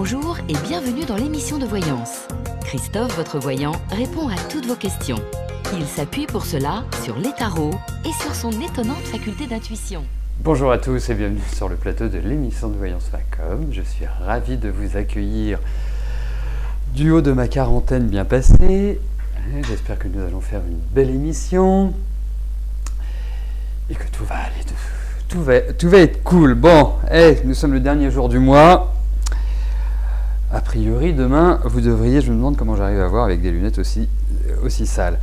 Bonjour et bienvenue dans l'émission de voyance. Christophe, votre voyant, répond à toutes vos questions. Il s'appuie pour cela sur les tarots et sur son étonnante faculté d'intuition. Bonjour à tous et bienvenue sur le plateau de l'émission de voyance Vacom. Je suis ravi de vous accueillir du haut de ma quarantaine bien passée. J'espère que nous allons faire une belle émission et que tout va aller, tout va être cool. Bon, nous sommes le dernier jour du mois. A priori, demain, vous devriez, je me demande comment j'arrive à voir avec des lunettes aussi sales.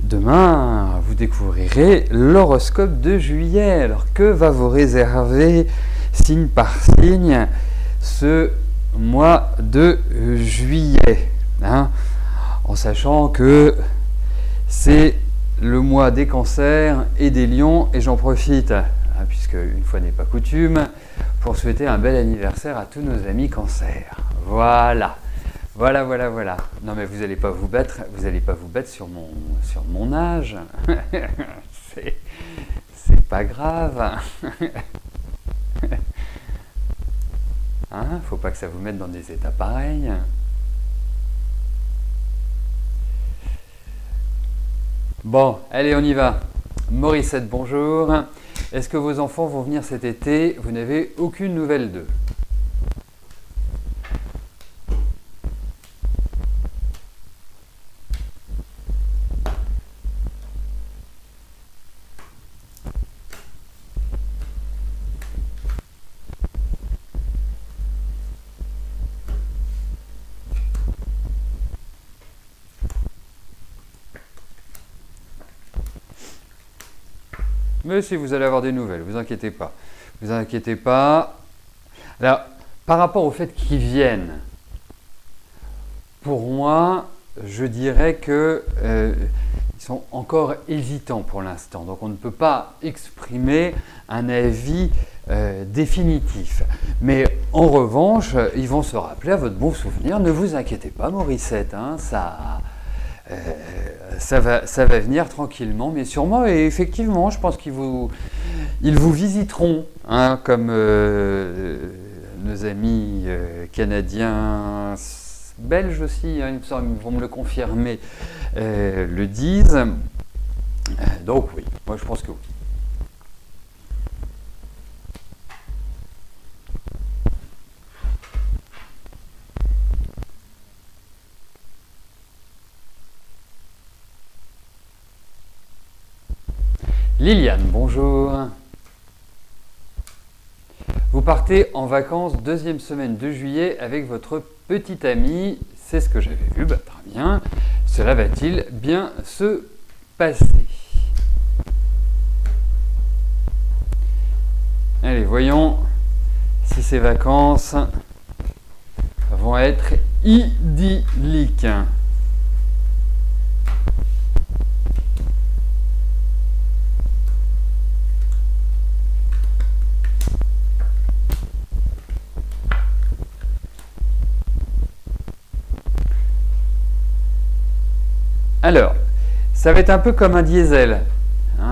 Demain, vous découvrirez l'horoscope de juillet. Alors, que va vous réserver, signe par signe, ce mois de juillet, en sachant que c'est le mois des cancers et des lions, et j'en profite, puisque une fois n'est pas coutume, pour souhaiter un bel anniversaire à tous nos amis cancers. Voilà. Non mais vous n'allez pas vous battre sur mon âge. c'est pas grave. Faut pas que ça vous mette dans des états pareils. Bon, allez, on y va. Morissette, bonjour. Est-ce que vos enfants vont venir cet été? Vous n'avez aucune nouvelle d'eux. Mais si, vous allez avoir des nouvelles, vous inquiétez pas. Vous inquiétez pas. Alors, par rapport au fait qu'ils viennent, pour moi, je dirais que ils sont encore hésitants pour l'instant. Donc, on ne peut pas exprimer un avis définitif. Mais en revanche, ils vont se rappeler à votre bon souvenir. Ne vous inquiétez pas, Morissette, ça va venir tranquillement, mais sûrement, et effectivement, je pense ils vous visiteront, comme nos amis canadiens, belges aussi, il me semble, ils vont me le confirmer, le disent. Donc oui, moi je pense que oui. Liliane, bonjour. Vous partez en vacances deuxième semaine de juillet avec votre petite amie. C'est ce que j'avais vu, très bien. Cela va-t-il bien se passer? Allez, voyons si ces vacances vont être idylliques. Alors, ça va être un peu comme un diesel,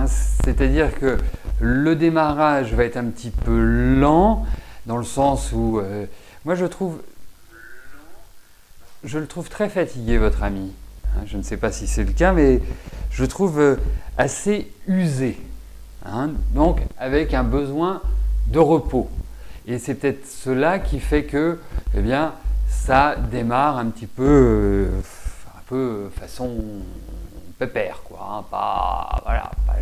c'est-à-dire que le démarrage va être un petit peu lent, dans le sens où, moi je le trouve très fatigué, votre ami. Je ne sais pas si c'est le cas, mais je le trouve assez usé, donc avec un besoin de repos. Et c'est peut-être cela qui fait que, ça démarre un petit peu... façon pépère, quoi, pas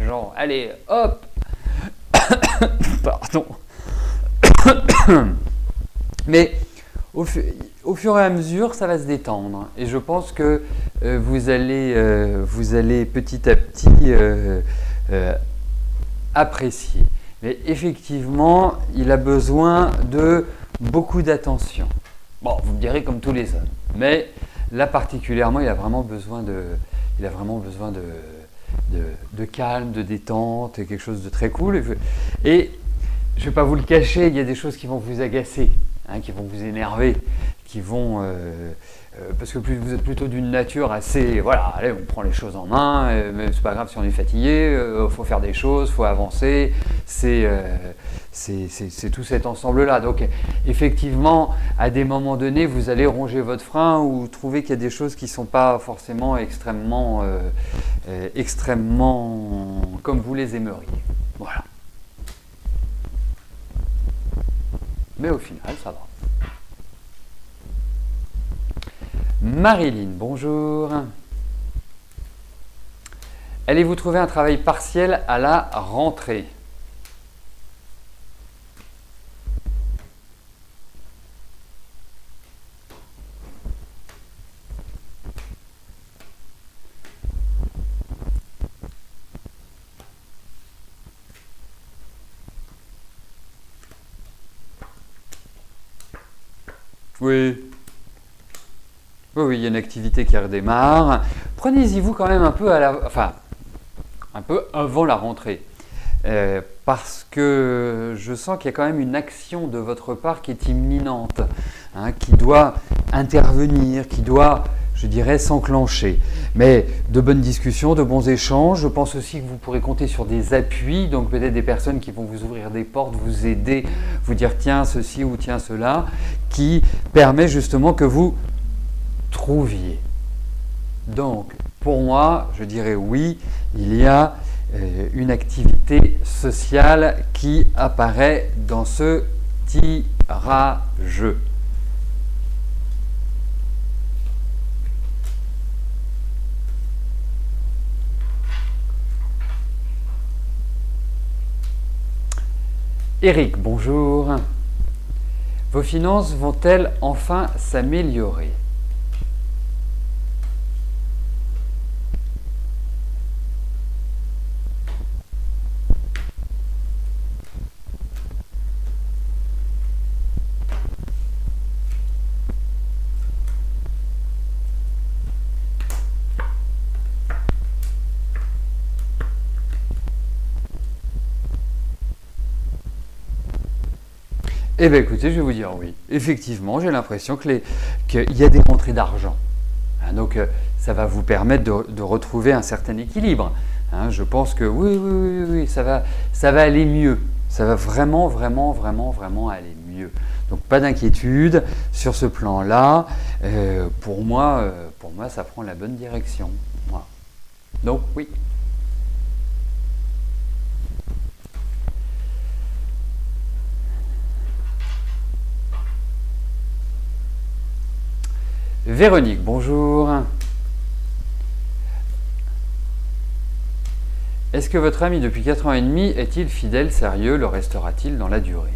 genre, allez, hop. Pardon. Mais au fur et à mesure, ça va se détendre, et je pense que vous allez petit à petit apprécier. Mais effectivement, il a besoin de beaucoup d'attention. Bon, vous me direz comme tous les hommes, mais là particulièrement, il a vraiment besoin de calme, de détente, quelque chose de très cool. Et je ne vais pas vous le cacher, il y a des choses qui vont vous agacer. hein, qui vont vous énerver, qui vont... parce que vous êtes plutôt d'une nature assez... Voilà, allez, on prend les choses en main, mais c'est pas grave si on est fatigué, faut faire des choses, faut avancer, c'est tout cet ensemble-là. Donc effectivement, à des moments donnés, vous allez ronger votre frein ou trouver qu'il y a des choses qui ne sont pas forcément extrêmement comme vous les aimeriez. Voilà. Mais au final, ça va. Marilyn, bonjour. Allez-vous trouver un travail partiel à la rentrée? Oui. Oui, il y a une activité qui redémarre. Prenez-y vous quand même un peu un peu avant la rentrée. Parce que je sens qu'il y a quand même une action de votre part qui est imminente, hein, qui doit intervenir, qui doit, je dirais, s'enclencher. Mais de bonnes discussions, de bons échanges. Je pense aussi que vous pourrez compter sur des appuis, donc peut-être des personnes qui vont vous ouvrir des portes, vous aider, vous dire tiens ceci ou tiens cela, qui permet justement que vous trouviez. Donc, pour moi, je dirais oui, il y a une activité sociale qui apparaît dans ce tirage. Eric, bonjour. Vos finances vont-elles enfin s'améliorer? Eh bien écoutez, je vais vous dire oui. Effectivement, j'ai l'impression qu'il y a des rentrées d'argent. Hein, donc ça va vous permettre de retrouver un certain équilibre. Hein, je pense que oui, ça va aller mieux. Ça va vraiment aller mieux. Donc pas d'inquiétude sur ce plan-là. Pour moi, ça prend la bonne direction. Voilà. Donc oui. Véronique, bonjour. Est-ce que votre ami depuis 4 ans et demi est-il fidèle, sérieux, le restera-t-il dans la durée?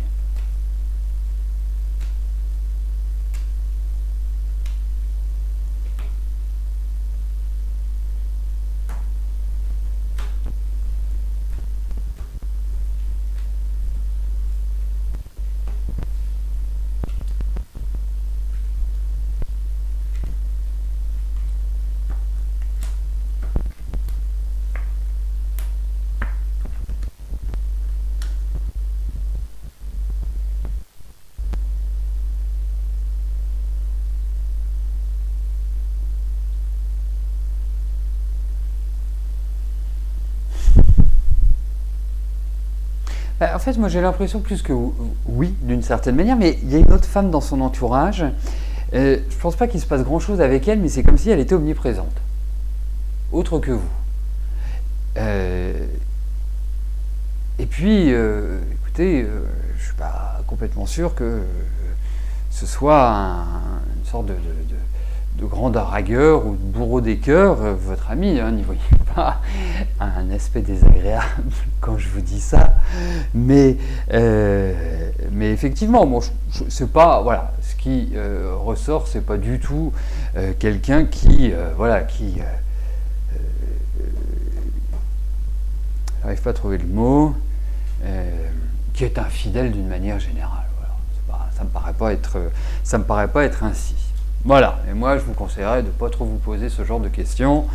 En fait, moi j'ai l'impression plus que oui, d'une certaine manière, mais il y a une autre femme dans son entourage. Je ne pense pas qu'il se passe grand-chose avec elle, mais c'est comme si elle était omniprésente, autre que vous. Et puis, écoutez, je ne suis pas complètement sûr que ce soit une sorte de grand dragueur ou de bourreau des cœurs, votre ami, hein, n'y voyez pas un aspect désagréable quand je vous dis ça, mais effectivement, bon, c'est pas, voilà, ce qui ressort, c'est pas du tout quelqu'un qui, j'arrive pas à trouver le mot, qui est infidèle d'une manière générale. Voilà. Ça me paraît pas être ainsi. Voilà, et moi je vous conseillerais de ne pas trop vous poser ce genre de questions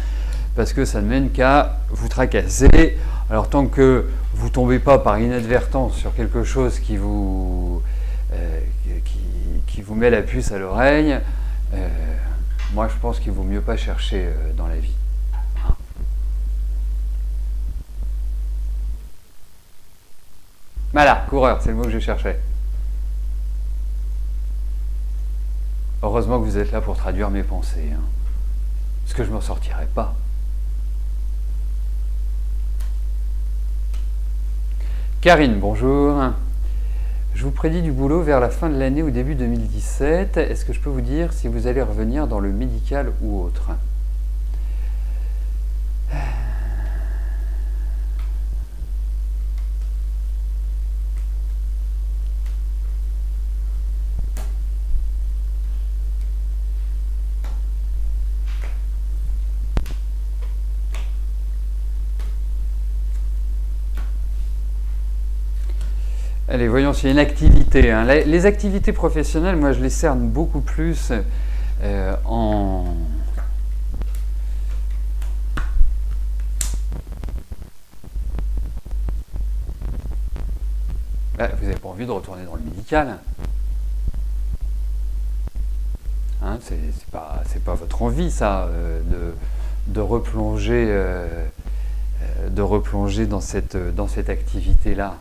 parce que ça ne mène qu'à vous tracasser. Alors tant que vous ne tombez pas par inadvertance sur quelque chose qui vous vous met la puce à l'oreille. Moi, je pense qu'il vaut mieux pas chercher dans la vie. Hein. Voilà, coureur, c'est le mot que je cherchais. Heureusement que vous êtes là pour traduire mes pensées. Hein. Parce que je ne m'en sortirai pas. Karine, bonjour. Je vous prédis du boulot vers la fin de l'année ou début 2017. Est-ce que je peux vous dire si vous allez revenir dans le médical ou autre? Allez, voyons s'il y a une activité. Hein. Les activités professionnelles, moi, je les cerne beaucoup plus en... Bah, vous n'avez pas envie de retourner dans le médical. Hein, c'est pas votre envie, ça, de replonger dans cette activité-là.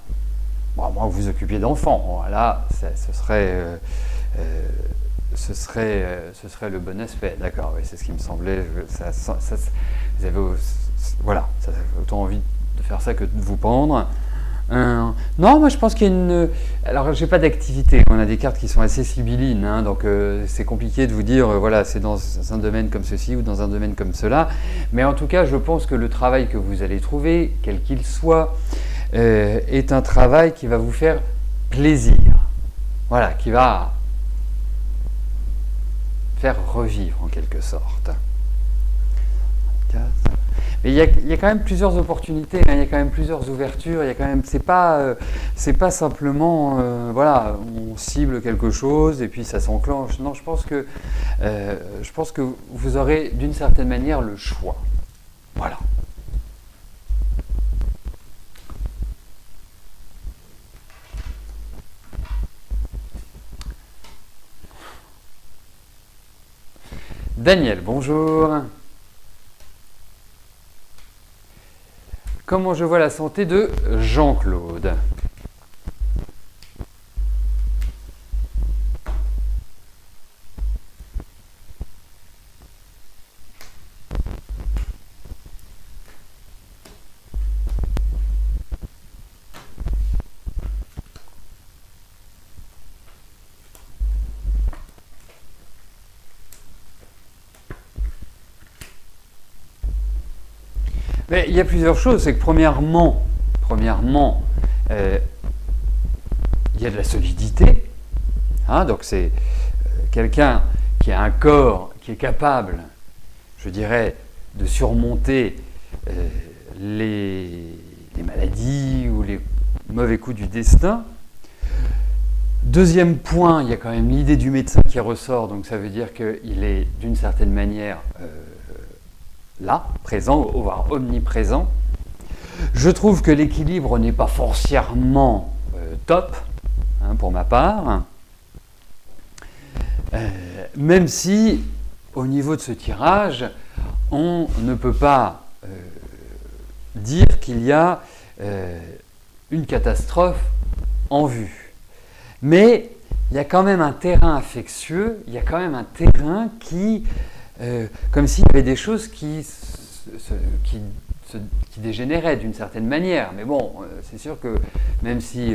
Bon, moi, vous vous occupiez d'enfants, voilà, ce serait le bon aspect. D'accord, oui, c'est ce qui me semblait. Vous avez voilà, autant envie de faire ça que de vous pendre. Non, moi je pense qu'il y a une... Alors, j'ai pas d'activité. On a des cartes qui sont assez sibyllines, hein, donc c'est compliqué de vous dire, voilà, c'est dans un domaine comme ceci ou dans un domaine comme cela. Mais en tout cas, je pense que le travail que vous allez trouver, quel qu'il soit, est un travail qui va vous faire plaisir. Voilà, qui va faire revivre en quelque sorte. Mais il y a quand même plusieurs opportunités, hein, il y a quand même plusieurs ouvertures, il y a quand même, c'est pas simplement, voilà, on cible quelque chose et puis ça s'enclenche. Non, je pense que vous aurez d'une certaine manière le choix. Voilà. Daniel, bonjour. Comment je vois la santé de Jean-Claude? Mais il y a plusieurs choses. C'est que premièrement, il y a de la solidité. Hein, donc c'est quelqu'un qui a un corps qui est capable, je dirais, de surmonter les maladies ou les mauvais coups du destin. Deuxième point, il y a quand même l'idée du médecin qui ressort. Donc ça veut dire qu'il est d'une certaine manière... là, présent, voire omniprésent. Je trouve que l'équilibre n'est pas foncièrement top, hein, pour ma part, même si, au niveau de ce tirage, on ne peut pas dire qu'il y a une catastrophe en vue. Mais il y a quand même un terrain affectueux, il y a quand même un terrain qui... comme s'il y avait des choses qui dégénéraient d'une certaine manière. Mais bon, c'est sûr que même si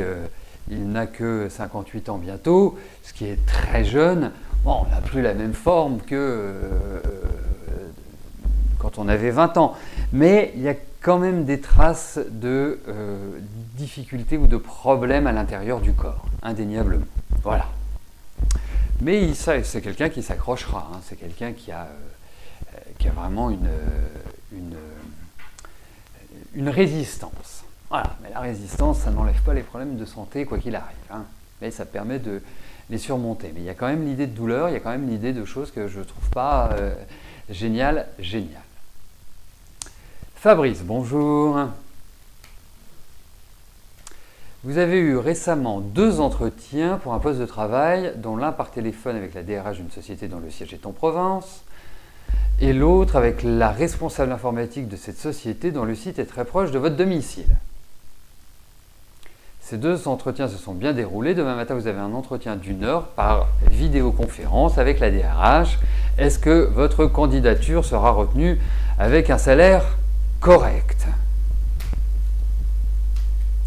il n'a que 58 ans bientôt, ce qui est très jeune, bon, on n'a plus la même forme que quand on avait 20 ans. Mais il y a quand même des traces de difficultés ou de problèmes à l'intérieur du corps, indéniablement. Voilà. Mais c'est quelqu'un qui s'accrochera, hein. C'est quelqu'un qui a vraiment une résistance. Voilà, mais la résistance, ça n'enlève pas les problèmes de santé, quoi qu'il arrive, hein. Mais ça permet de les surmonter. Mais il y a quand même l'idée de douleur, il y a quand même l'idée de choses que je ne trouve pas géniales. Fabrice, bonjour. Vous avez eu récemment 2 entretiens pour un poste de travail, dont l'un par téléphone avec la DRH d'une société dont le siège est en Provence, et l'autre avec la responsable informatique de cette société dont le site est très proche de votre domicile. Ces 2 entretiens se sont bien déroulés. Demain matin, vous avez un entretien d'1 heure par vidéoconférence avec la DRH. Est-ce que votre candidature sera retenue avec un salaire correct?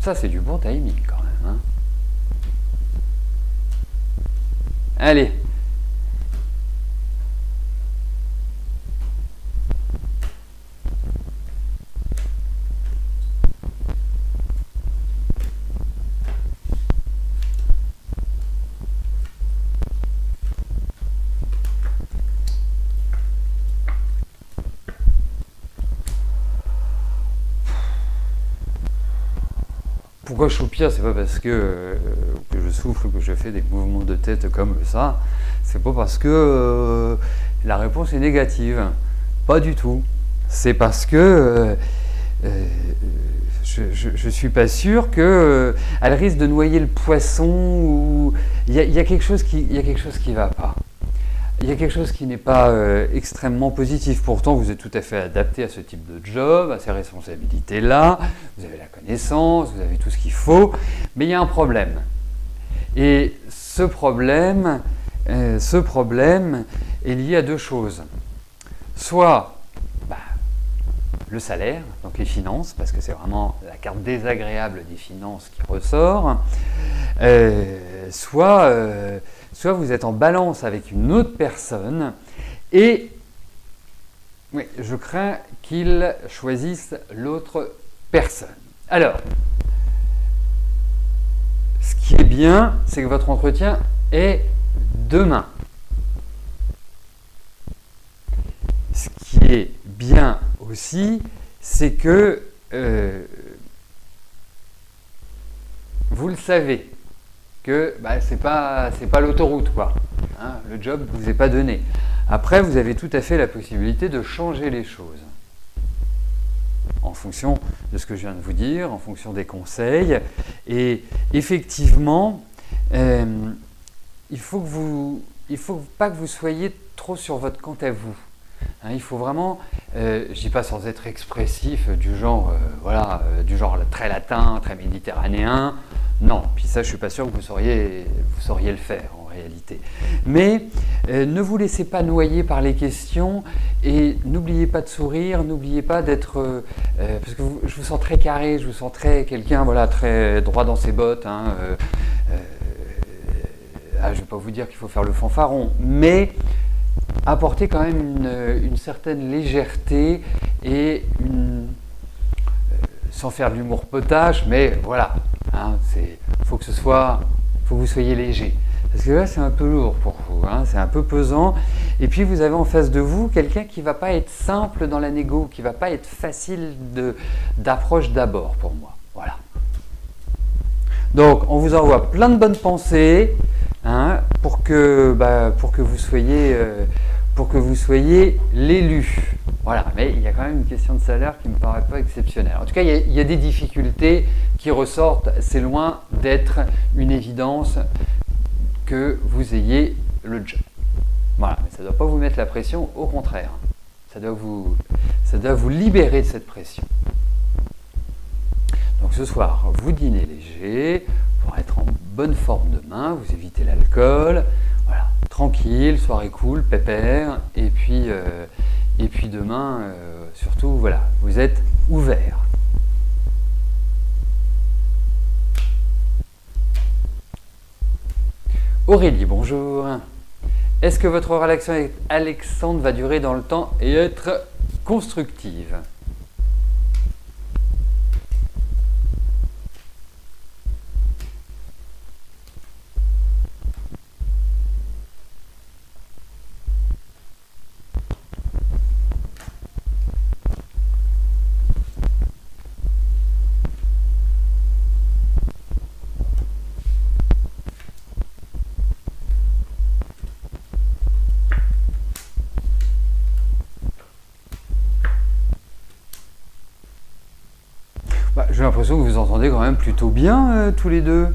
Ça, c'est du bon timing quand même. Hein. Allez. Pourquoi je soupire? C'est pas parce que je souffle, que je fais des mouvements de tête comme ça. C'est pas parce que la réponse est négative. Pas du tout. C'est parce que je suis pas sûr que elle risque de noyer le poisson ou il y a quelque chose qui va pas. Il y a quelque chose qui n'est pas extrêmement positif. Pourtant, vous êtes tout à fait adapté à ce type de job, à ces responsabilités-là. Vous avez la connaissance, vous avez tout ce qu'il faut. Mais il y a un problème. Et ce problème est lié à 2 choses. Soit le salaire, donc les finances, parce que c'est vraiment la carte désagréable des finances qui ressort. Soit vous êtes en balance avec une autre personne et oui, je crains qu'il choisisse l'autre personne. Alors, ce qui est bien, c'est que votre entretien est demain. Ce qui est bien aussi, c'est que vous le savez. Que c'est pas l'autoroute, quoi. Hein, le job ne vous est pas donné. Après, vous avez tout à fait la possibilité de changer les choses. En fonction de ce que je viens de vous dire, en fonction des conseils. Et effectivement, il faut pas que vous soyez trop sur votre compte à vous. Hein, il faut vraiment, je dis pas sans être expressif, du genre très latin, très méditerranéen. Non, puis ça, je suis pas sûr que vous sauriez le faire en réalité. Mais ne vous laissez pas noyer par les questions et n'oubliez pas de sourire, n'oubliez pas d'être, parce que je vous sens très carré, je vous sens quelqu'un, très droit dans ses bottes. Hein, je ne vais pas vous dire qu'il faut faire le fanfaron, mais apporter quand même une certaine légèreté et sans faire de l'humour potache, mais voilà. Hein, faut que vous soyez léger. Parce que là, c'est un peu lourd pour vous, hein, c'est un peu pesant. Et puis, vous avez en face de vous quelqu'un qui ne va pas être simple dans la négo, qui ne va pas être facile d'approche d'abord pour moi. Voilà. Donc, on vous envoie plein de bonnes pensées hein, pour que vous soyez l'élu. Voilà, mais il y a quand même une question de salaire qui ne me paraît pas exceptionnelle. En tout cas, il y a des difficultés qui ressortent. C'est loin d'être une évidence que vous ayez le job. Voilà, mais ça ne doit pas vous mettre la pression, au contraire. Ça doit vous libérer de cette pression. Donc ce soir, vous dînez léger pour être en bonne forme demain. Vous évitez l'alcool. Voilà, tranquille, soirée cool, pépère. Et puis demain, surtout, voilà, vous êtes ouvert. Aurélie, bonjour. Est-ce que votre relation avec Alexandre va durer dans le temps et être constructive? j'ai l'impression que vous vous entendez quand même plutôt bien tous les deux.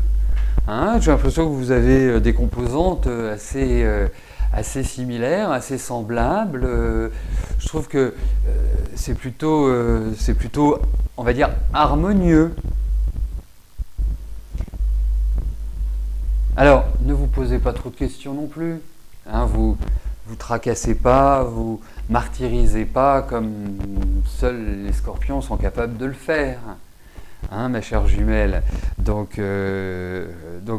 Hein, j'ai l'impression que vous avez des composantes assez similaires, assez semblables. Je trouve que c'est plutôt, on va dire, harmonieux. Alors, ne vous posez pas trop de questions non plus. Hein, vous tracassez pas, vous martyrisez pas comme seuls les scorpions sont capables de le faire. Hein, ma chère jumelle. Donc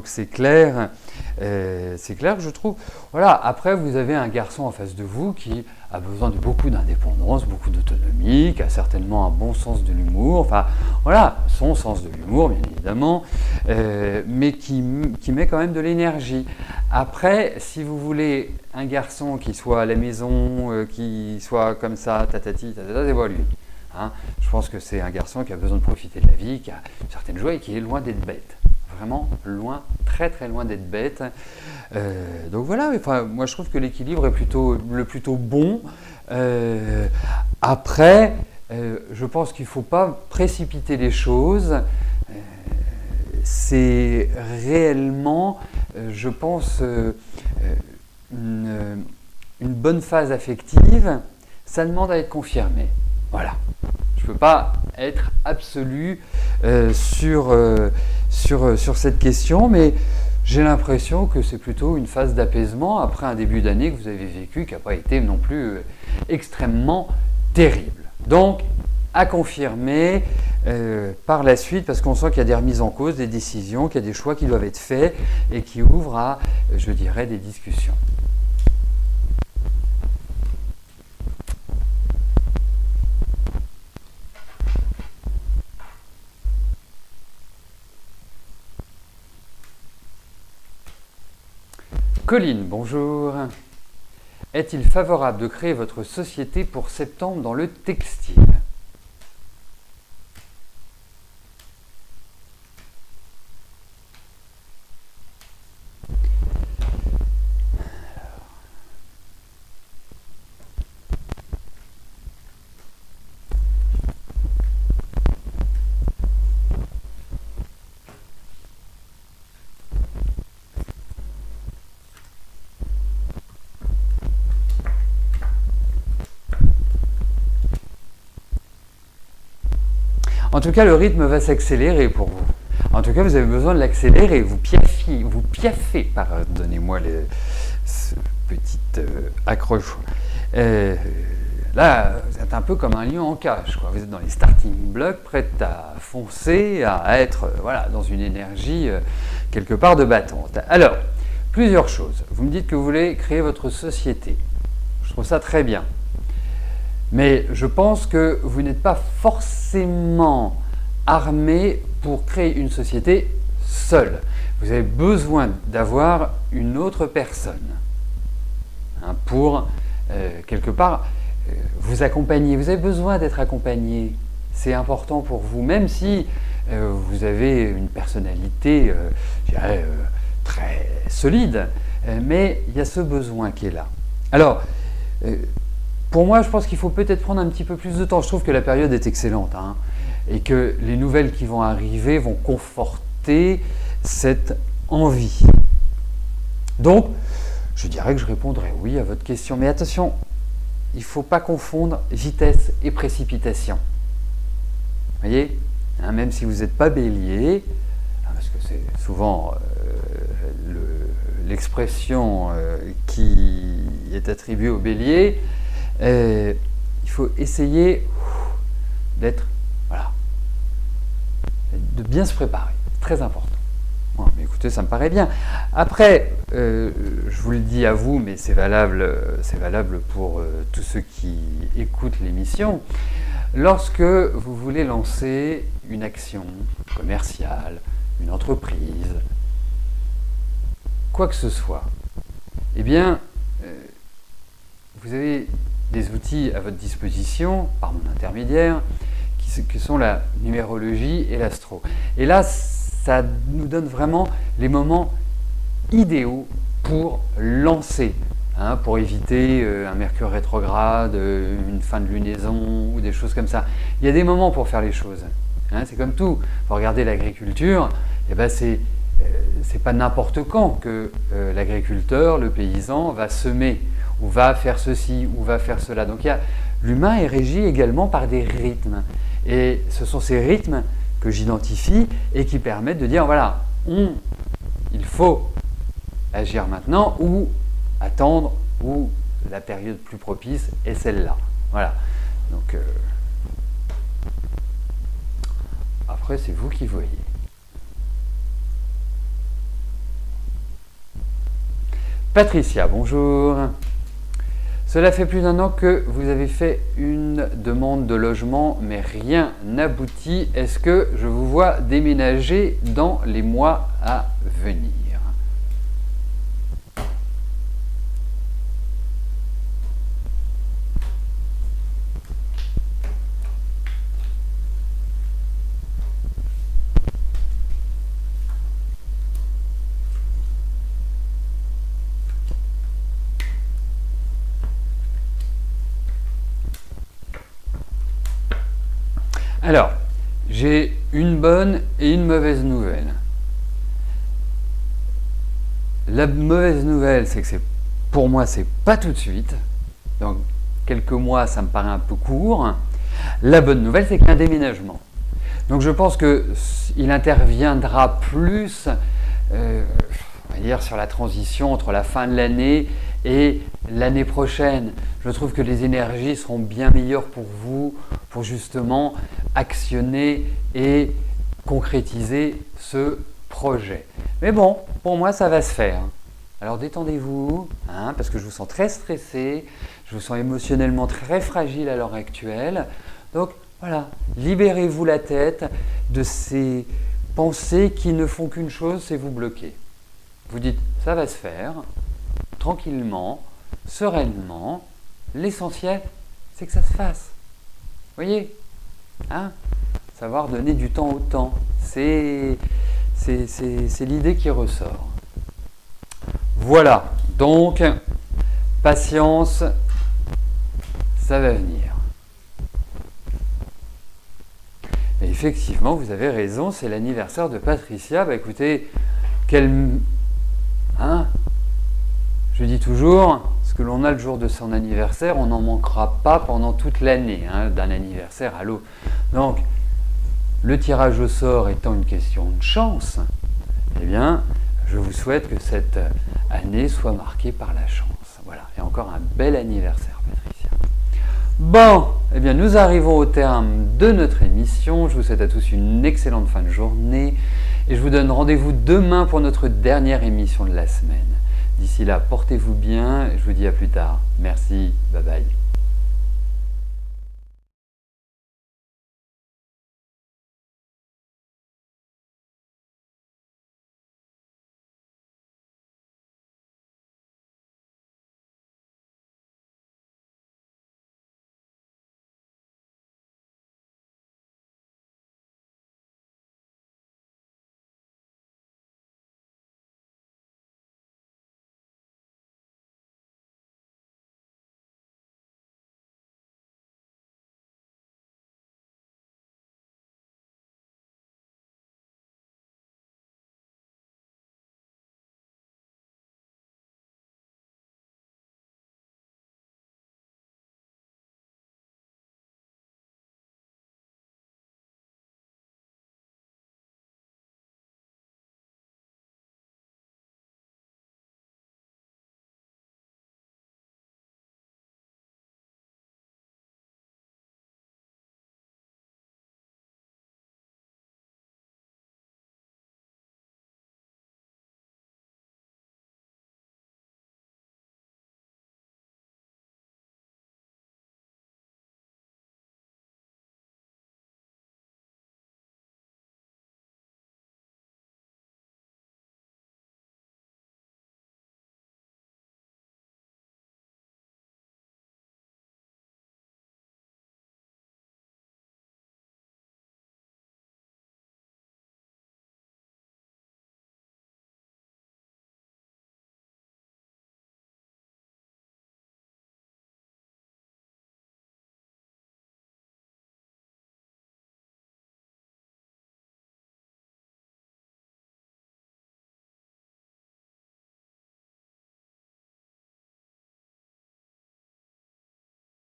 c'est clair que je trouve. Voilà, après vous avez un garçon en face de vous qui a besoin de beaucoup d'indépendance, beaucoup d'autonomie, qui a certainement un bon sens de l'humour, enfin voilà, son sens de l'humour bien évidemment, mais qui met quand même de l'énergie. Après, si vous voulez un garçon qui soit à la maison, qui soit comme ça, tatati, tatata, c'est pas lui. Hein, je pense que c'est un garçon qui a besoin de profiter de la vie, qui a une certaine joie et qui est loin d'être bête. Vraiment loin, très très loin d'être bête. Donc voilà, enfin, moi je trouve que l'équilibre est plutôt bon. Après, je pense qu'il ne faut pas précipiter les choses. C'est réellement, je pense, une bonne phase affective. Ça demande à être confirmé. Voilà. Je ne peux pas être absolu sur cette question, mais j'ai l'impression que c'est plutôt une phase d'apaisement après un début d'année que vous avez vécu qui n'a pas été non plus extrêmement terrible. Donc, à confirmer par la suite, parce qu'on sent qu'il y a des remises en cause, des décisions, qu'il y a des choix qui doivent être faits et qui ouvrent à, je dirais, des discussions. Colline, bonjour. Est-il favorable de créer votre société pour septembre dans le textile ? En tout cas, le rythme va s'accélérer pour vous. En tout cas, vous avez besoin de l'accélérer. Vous piaffez, pardonnez-moi ce petit accroche. Là, vous êtes un peu comme un lion en cage, quoi. Vous êtes dans les starting blocks, prêts à foncer, à être voilà, dans une énergie quelque part de battante. Alors, plusieurs choses. Vous me dites que vous voulez créer votre société. Je trouve ça très bien. Mais je pense que vous n'êtes pas forcément armé pour créer une société seul. Vous avez besoin d'avoir une autre personne pour, quelque part, vous accompagner. Vous avez besoin d'être accompagné. C'est important pour vous, même si vous avez une personnalité, je dirais, très solide. Mais il y a ce besoin qui est là. Alors, pour moi, je pense qu'il faut peut-être prendre un petit peu plus de temps. Je trouve que la période est excellente et que les nouvelles qui vont arriver vont conforter cette envie. Donc, je dirais que je répondrai oui à votre question. Mais attention, il ne faut pas confondre vitesse et précipitation. Vous voyez, même si vous n'êtes pas bélier, parce que c'est souvent l'expression qui est attribuée au bélier, il faut essayer d'être, voilà, de bien se préparer, c'est très important. Bon, mais écoutez, ça me paraît bien. Après, je vous le dis à vous, mais c'est valable pour tous ceux qui écoutent l'émission. Lorsque vous voulez lancer une action commerciale, une entreprise, quoi que ce soit, eh bien, vous avez des outils à votre disposition, par mon intermédiaire, qui sont la numérologie et l'astro. Et là, ça nous donne vraiment les moments idéaux pour lancer, pour éviter un Mercure rétrograde, une fin de lunaison ou des choses comme ça. Il y a des moments pour faire les choses. Hein, c'est comme tout. Il faut regarder l'agriculture, et ben c'est pas n'importe quand que l'agriculteur, le paysan, va semer, ou va faire ceci, ou va faire cela. Donc l'humain est régi également par des rythmes. Et ce sont ces rythmes que j'identifie et qui permettent de dire, voilà, il faut agir maintenant ou attendre, ou la période plus propice est celle-là. Voilà. Donc, après, c'est vous qui voyez. Patricia, bonjour. Cela fait plus d'1 an que vous avez fait une demande de logement, mais rien n'aboutit. Est-ce que je vous vois déménager dans les mois à venir? Alors, j'ai une bonne et une mauvaise nouvelle. La mauvaise nouvelle, c'est que pour moi, c'est pas tout de suite. Donc, quelques mois, ça me paraît un peu court. La bonne nouvelle, c'est qu'il y a un déménagement. Donc, je pense qu'il interviendra plus, on va dire, sur la transition entre la fin de l'année et l'année prochaine. Je trouve que les énergies seront bien meilleures pour vous, pour justement actionner et concrétiser ce projet. Mais bon, pour moi, ça va se faire. Alors détendez-vous, hein, parce que je vous sens très stressé, je vous sens émotionnellement très fragile à l'heure actuelle. Donc voilà, libérez-vous la tête de ces pensées qui ne font qu'une chose, c'est vous bloquer. Vous dites, ça va se faire, tranquillement, sereinement. L'essentiel, c'est que ça se fasse. Vous voyez, hein? Savoir donner du temps au temps, c'est l'idée qui ressort. Voilà, donc, patience, ça va venir. Et effectivement, vous avez raison, c'est l'anniversaire de Patricia. Bah écoutez, hein? Je dis toujours, ce que l'on a le jour de son anniversaire, on n'en manquera pas pendant toute l'année, hein, d'un anniversaire à l'autre. Donc, le tirage au sort étant une question de chance, eh bien, je vous souhaite que cette année soit marquée par la chance. Voilà, et encore un bel anniversaire, Patricia. Bon, eh bien, nous arrivons au terme de notre émission. Je vous souhaite à tous une excellente fin de journée et je vous donne rendez-vous demain pour notre dernière émission de la semaine. D'ici là, portez-vous bien et je vous dis à plus tard. Merci, bye bye.